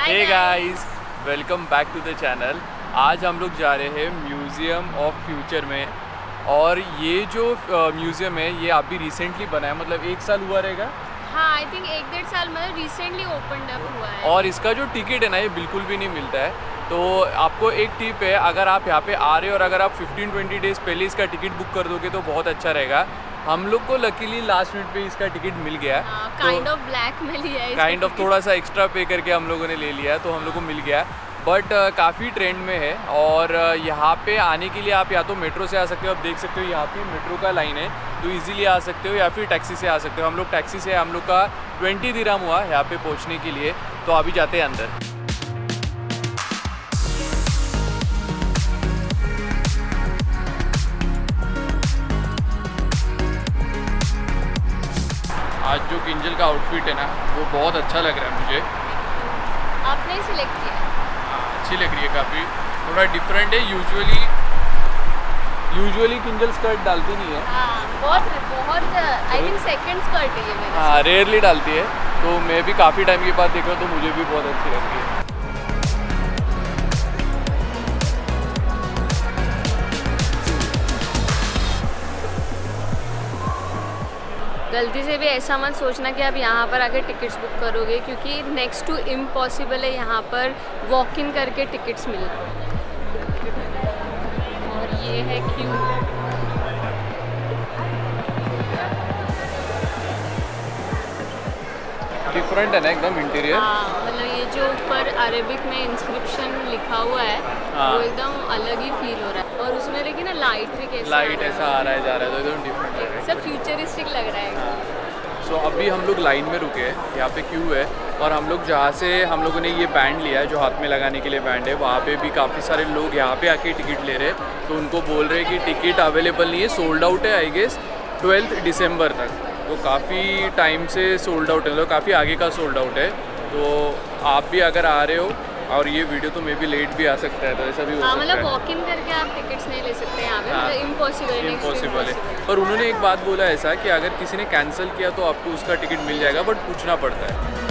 Hey guys, welcome back to the channel. आज हम लोग जा रहे हैं म्यूज़ियम ऑफ फ्यूचर में। और ये जो म्यूज़ियम है ये अभी रिसेंटली बना है, मतलब 1 साल हुआ रहेगा। हाँ, आई थिंक 1-1.5 साल मतलब रिसेंटली ओपनड अप हुआ है। और इसका जो टिकट है ना ये बिल्कुल भी नहीं मिलता है। तो आपको एक टिप है, अगर आप यहाँ पे आ रहे हो और अगर आप 15-20 डेज़ पहले इसका टिकट बुक कर दोगे तो बहुत अच्छा रहेगा। हम लोग को लकीली लास्ट मिनट पे इसका टिकट मिल गया। काइंड ऑफ ब्लैक में लिया है, काइंड ऑफ थोड़ा सा एक्स्ट्रा पे करके हम लोगों ने ले लिया, तो हम लोग को मिल गया। बट काफ़ी ट्रेंड में है। और यहाँ पे आने के लिए आप या तो मेट्रो से आ सकते हो, आप देख सकते हो यहाँ पे मेट्रो का लाइन है, तो इजीली आ सकते हो, या फिर टैक्सी से आ सकते हो। हम लोग टैक्सी से, हम लोग का 20 दिरहम हुआ यहाँ पे पहुँचने के लिए। तो अभी जाते हैं अंदर। आज जो किंजल का आउटफिट है ना वो बहुत अच्छा लग रहा है मुझे। आपने सिलेक्ट किया? अच्छी लग रही है, काफ़ी थोड़ा डिफरेंट है। यूजुअली किंजल स्कर्ट डालती नहीं है। हाँ, बहुत आई थिंक सेकंड स्कर्ट है ये मेरे। हाँ, रेयरली डालती है। तो मैं भी काफ़ी टाइम के बाद देखा तो मुझे भी बहुत अच्छी लग रही है। गलती से भी ऐसा मत सोचना कि आप यहाँ पर आके टिकट्स बुक करोगे, क्योंकि नेक्स्ट टू इम्पॉसिबल है यहाँ पर वॉक इन करके टिकट्स मिलना। और ये है क्यू। डिफरेंट है ना एकदम इंटीरियर। हाँ, मतलब ये जो ऊपर अरेबिक में इंस्क्रिप्शन लिखा हुआ है, हाँ। वो एकदम अलग ही फील हो रहा है। और उसमें देखिए ना लाइट भी कैसा लाइट ऐसा आ रहा है जा रहा है, तो एकदम डिफरेंट लग रहा है। सब फ्यूचरिस्टिक लग रहा है। सो अभी हम लोग लाइन में रुके हैं, यहाँ पे क्यू है। और हम लोग जहाँ से हम लोगों ने ये बैंड लिया है जो हाथ में लगाने के लिए बैंड है, वहाँ पे भी काफ़ी सारे लोग यहाँ पे आके टिकट ले रहे हैं। तो उनको बोल रहे हैं कि टिकट अवेलेबल नहीं है, सोल्ड आउट है आई गेस 12 दिसंबर तक। तो काफ़ी टाइम से सोल्ड आउट है, तो काफ़ी आगे का सोल्ड आउट है। तो आप भी अगर आ रहे हो, और ये वीडियो तो मे भी लेट भी आ सकता है, तो ऐसा भी हो सकता मतलब है। वॉक इन करके आप टिकट्स नहीं ले सकते यहाँ पे, हाँ, मतलब इम्पॉसिबल है। पर उन्होंने एक बात बोला ऐसा कि अगर किसी ने कैंसिल किया तो आपको उसका टिकट मिल जाएगा, बट पूछना पड़ता है।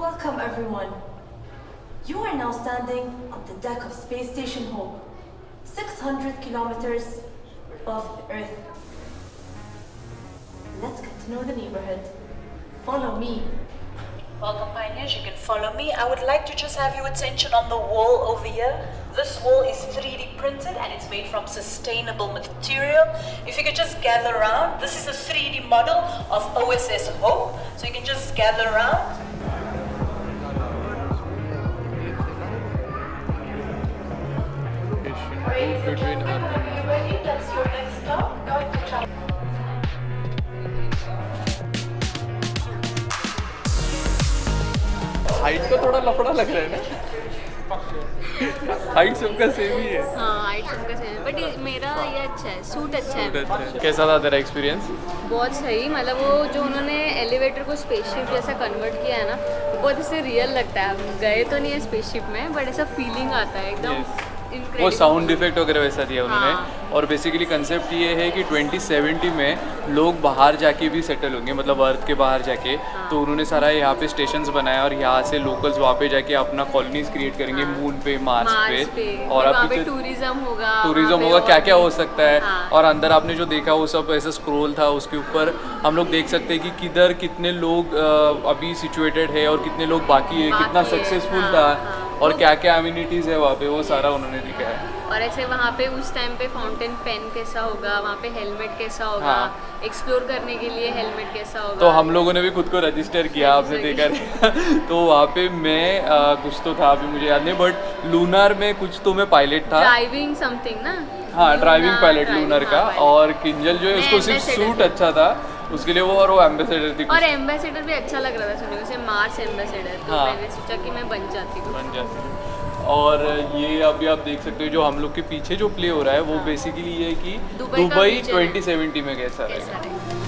Welcome everyone. You are now standing on the deck of Space Station Hope, 600 kilometers above the Earth. Let's get to know the neighborhood. Follow me. Welcome pioneers, you can follow me. I would like to just have your attention on the wall over here. This wall is 3D printed and it's made from sustainable material. If you could just gather around, this is a 3D model of OSS Hope. So you can just gather around. Ladies and gentlemen, when you're ready, that's your next stop. Going to travel. Height का थोड़ा लफड़ा लग रहा है ना। Height सबका same ही है। हाँ, हाइट सबका सेम है, बट मेरा ये अच्छा है, सूट अच्छा है। कैसा था तेरा एक्सपीरियंस? बहुत सही, मतलब वो जो उन्होंने एलिवेटर को स्पेसशिप जैसा कन्वर्ट किया है ना, वो बहुत ऐसे रियल लगता है। हम गए तो नहीं है स्पेसशिप में, बट ऐसा फीलिंग आता है एकदम। वो साउंड इफेक्ट वगैरह वैसा दिया उन्होंने। हाँ। और बेसिकली कंसेप्ट ये है कि 2070 में लोग बाहर जाके भी सेटल होंगे, मतलब अर्थ के बाहर जाके। तो उन्होंने सारा यहाँ पे स्टेशंस बनाया और यहाँ से लोकल्स वहाँ पे जाके अपना कॉलोनीज क्रिएट करेंगे, मून पे, मार्स पे। और वहाँ पे अभी टूरिज्म होगा, क्या क्या हो सकता है। हाँ। और अंदर आपने जो देखा वो सब ऐसा स्क्रॉल था, उसके ऊपर हम लोग देख सकते हैं कि किधर कितने लोग अभी सिचुएटेड है और कितने लोग बाकी है, कितना सक्सेसफुल हाँ, था हाँ। और क्या क्या अम्यूनिटीज़ है वहाँ पे, वो सारा उन्होंने दिखाया है। और ऐसे वहाँ पे उस टाइम पे फाउंटेन पेन कैसा होगा, वहाँ पे हेलमेट कैसा होगा, हाँ। एक्सप्लोर करने के लिए हेलमेट कैसा होगा। तो हम लोगों ने भी खुद को रजिस्टर किया, आपने देखा नहीं। तो वहाँ पे मैं कुछ तो था, अभी मुझे याद नहीं, बट लूनर में कुछ तो मैं पायलट था, ड्राइविंग समथिंग ना। हाँ ड्राइविंग पायलट लूनर का। हाँ, और किंजल जो है मैं उसको सिर्फ ambassador सूट अच्छा था उसके लिए, वो और वो एम्बेसडर थी। और एम्बेसडर भी अच्छा लग रहा था सुनने में, उसे मार्स एम्बेसडर। तो हाँ। मैंने सोचा कि मैं बन जाती हूँ। बन जाती है। और ये अभी आप देख सकते हो जो हम लोग के पीछे जो प्ले हो रहा है वो बेसिकली ये है कि दुबई का दुबई future है। 2070 में कैसा कैसा रहेगा। रहेगा।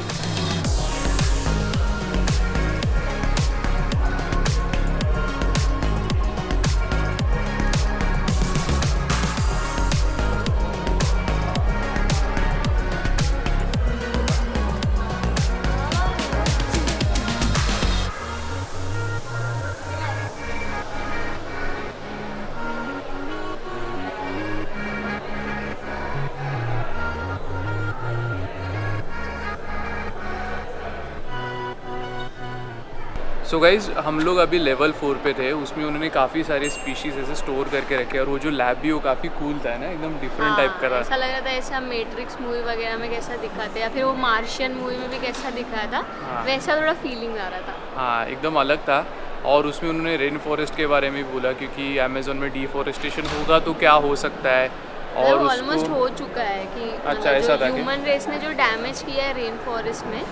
सो गाइज हम लोग अभी लेवल 4 पे थे, उसमें उन्होंने काफ़ी सारे स्पीशीज़ ऐसे स्टोर करके रखे और वो जो लैब भी वो काफ़ी कूल था ना, एकदम डिफरेंट टाइप का था। ऐसा लग रहा था ऐसा मैट्रिक्स मूवी वगैरह में कैसा दिखाते, या फिर वो मार्शियन मूवी में भी कैसा दिखाया था, हाँ। वैसा थोड़ा फीलिंग आ रहा था। हाँ एकदम अलग था। और उसमें उन्होंने रेन फॉरेस्ट के बारे में भी बोला, क्योंकि अमेज़न में डिफॉरेस्टेशन होगा तो क्या हो सकता है। और ऑलमोस्ट हो चुका है कि अच्छा, ऐसा था क्या? ह्यूमन रेस ने जो डैमेज किया है रेन फॉरेस्ट में,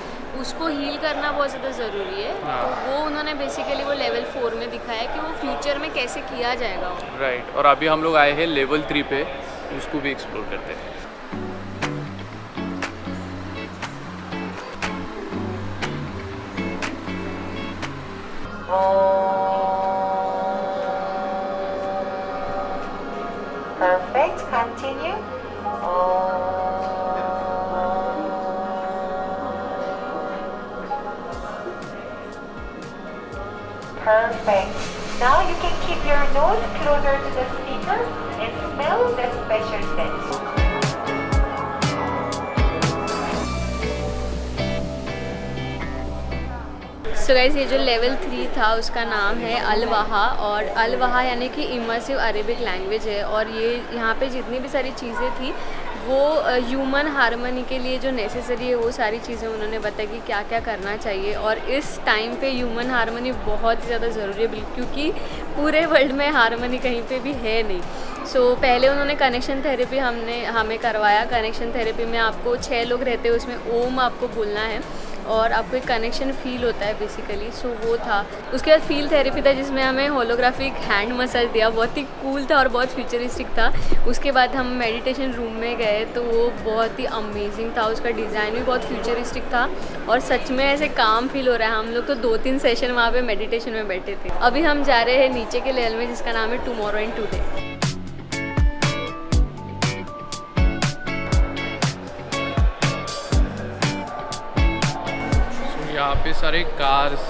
उसको हील करना बहुत ज़्यादा ज़रूरी है। हाँ। तो वो उन्होंने बेसिकली वो लेवल 4 में दिखाया कि वो फ्यूचर में कैसे किया जाएगा। राइट। और अभी हम लोग आए हैं लेवल 3 पे, उसको भी एक्सप्लोर करते हैं। Perfect. Continue. Perfect. Now you can keep your nose closer to the speaker and smell the special scent. So guys ये जो लेवल 3 था उसका नाम है अल-वहा, और अल-वहा यानी कि इमर्सिव अरेबिक लैंग्वेज है। और ये यहाँ पे जितनी भी सारी चीज़ें थी वो ह्यूमन हार्मनी के लिए जो नेसेसरी है वो सारी चीज़ें उन्होंने बताया कि क्या क्या करना चाहिए। और इस टाइम पे ह्यूमन हार्मनी बहुत ज़्यादा ज़रूरी है, क्योंकि पूरे वर्ल्ड में हार्मनी कहीं पे भी है नहीं। सो पहले उन्होंने कनेक्शन थेरेपी हमें करवाया। कनेक्शन थेरेपी में आपको 6 लोग रहते हैं, उसमें ओम आपको बोलना है और आपको एक कनेक्शन फील होता है बेसिकली। सो वो था। उसके बाद फील थेरेपी था जिसमें हमें होलोग्राफिक हैंड मसाज दिया, बहुत ही कूल था और बहुत फ्यूचरिस्टिक था। उसके बाद हम मेडिटेशन रूम में गए तो वो बहुत ही अमेजिंग था, उसका डिज़ाइन भी बहुत फ्यूचरिस्टिक था और सच में ऐसे काम फील हो रहा है। हम लोग तो 2-3 सेशन वहाँ पे मेडिटेशन में बैठे थे। अभी हम जा रहे हैं नीचे के लेवल में जिसका नाम है टुमारो एंड टुडे। यहाँ पे सारे कार्स,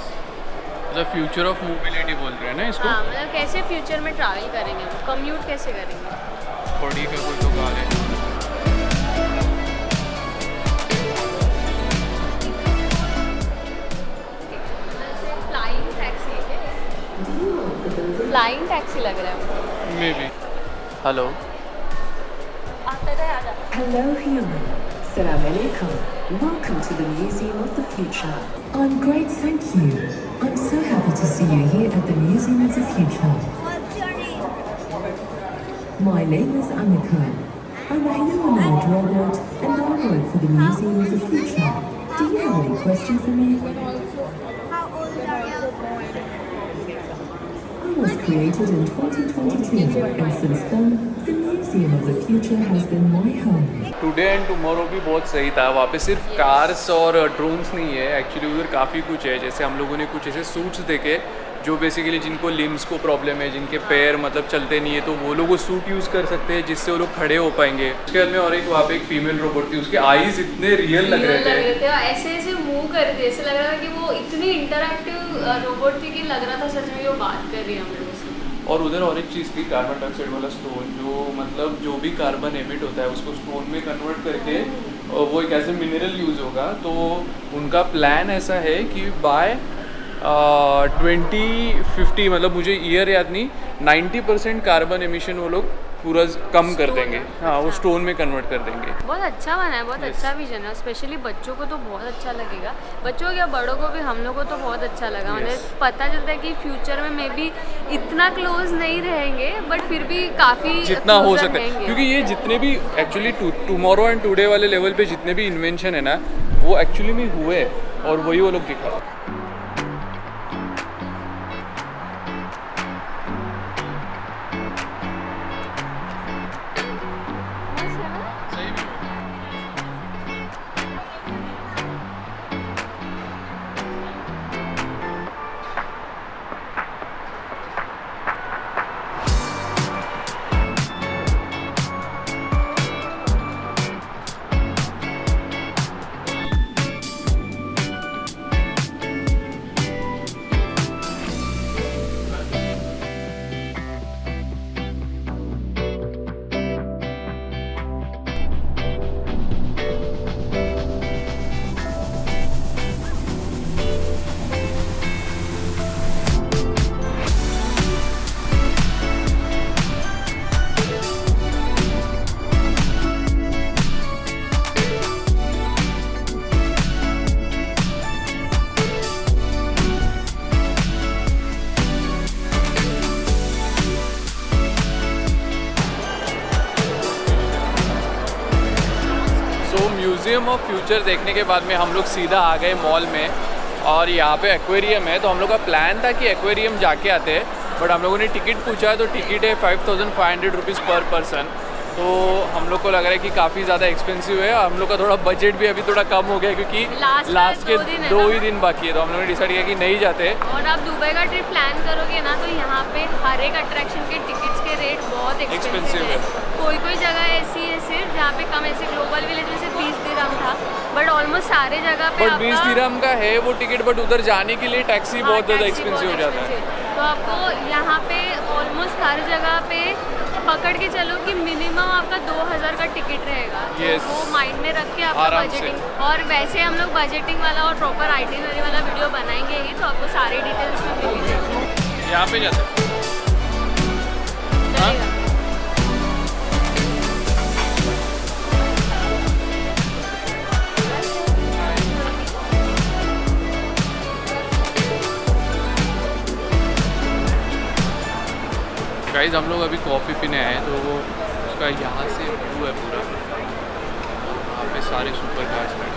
मतलब फ्यूचर ऑफ मोबिलिटी बोल रहे हैं ना इसको। हाँ, मतलब कैसे फ्यूचर में ट्रैवल करेंगे, कम्यूट कैसे करेंगे। बॉडी का कोई तो कार है। फ्लाइंग टैक्सी लग रहा है may be. Hello. Hello human, Salam alaikum. Welcome to the Museum of the Future. I'm great, thank you. I'm so happy to see you here at the Museum of the Future. What's your name? My name is Annika. I'm a humanoid robot and I work for the Museum of the Future. Do you have any questions for me? How old are you? I was created in 2022 and since then, the Museum of the Future has been my home. Today and tomorrow भी बहुत सही था। वहाँ पे सिर्फ cars और drones नहीं है, एक्चुअली उधर काफ़ी कुछ है। जैसे हम लोगों ने कुछ ऐसे सूट्स देखे जो बेसिकली जिनको लिम्स को प्रॉब्लम है, जिनके पैर मतलब चलते नहीं है, तो वो लोग वो सूट यूज़ कर सकते हैं जिससे वो लोग खड़े हो पाएंगे। उसके बाद में और एक वहाँ पे एक फीमेल रोबोट थी, उसके आईज इतने रियल लग रहे थे और ऐसे ऐसे मूव कर रहे थे, ऐसे लग रहा था कि वो इतनी इंटरैक्टिव रोबोट थी कि लग रहा था सच में वो बात कर रही है हम लोगों से। और उधर और एक चीज़ थी कार्बन डाइऑक्साइड वाला स्टोन, जो मतलब जो भी कार्बन एमिट होता है उसको स्टोन में कन्वर्ट करके वो एक ऐसे मिनरल यूज़ होगा। तो उनका प्लान ऐसा है कि बाय 2050 मतलब मुझे ईयर याद नहीं, 90% कार्बन एमिशन वो लोग पूरा कम कर देंगे। हाँ, वो स्टोन में कन्वर्ट कर देंगे। बहुत अच्छा बना है, बहुत अच्छा विजन है। स्पेशली बच्चों को तो बहुत अच्छा लगेगा, बच्चों या बड़ों को भी, हम लोग को तो बहुत अच्छा लगा। मतलब पता चलता है कि फ्यूचर में मे बी इतना क्लोज नहीं रहेंगे, बट फिर भी काफ़ी जितना हो सकता है, क्योंकि ये जितने भी एक्चुअली टुमारो एंड टुडे वाले लेवल पे जितने भी इन्वेंशन है ना, वो एक्चुअली में हुए और वही वो लोग दिखा। म्यूज़ियम ऑफ फ्यूचर देखने के बाद में हम लोग सीधा आ गए मॉल में, और यहाँ पे एक्वेरियम है। तो हम लोग का प्लान था कि एक्वेरियम जाके आते हैं, बट हम लोगों ने टिकट पूछा तो टिकट है 5500 रुपीज़ पर पर्सन। तो हम लोग को लग रहा है कि काफ़ी ज़्यादा एक्सपेंसिव है। हम लोग का थोड़ा बजट भी अभी थोड़ा कम हो गया, क्योंकि लास्ट के 2 ही दिन बाकी है। तो हम लोगों ने डिसाइड किया कि नहीं जाते। और आप दुबई का ट्रिप प्लान करोगे ना, तो यहाँ पे हर एक अट्रैक्शन के टिकट्स के रेट बहुत एक्सपेंसिव है। कोई जगह ऐसी है सिर्फ जहाँ पे कम, ऐसे ग्लोबल विलेज में सिर्फ 20 दिरहम था, बट ऑलमोस्ट सारे जगह पे बट 20 दिरहम का है वो टिकट, बट उधर जाने के लिए टैक्सी बहुत ज़्यादा एक्सपेंसिव हो जाता है। तो आपको यहाँ पे ऑलमोस्ट हर जगह पे पकड़ के चलो कि मिनिमम आपका 2000 का टिकट रहेगा। yes. तो वो माइंड में रख के आपका बजटिंग, और वैसे हम लोग बजटिंग वाला और प्रॉपर आइटिनरी वाला वीडियो बनाएंगे ही, तो आपको सारे डिटेल्स में मिल जाएंगे। यहाँ पे जाते हैं। गाइस हम लोग अभी कॉफ़ी पीने आए हैं, तो वो उसका यहाँ से व्यू है पूरा, यहाँ पे सारे सुपर कार्स हैं।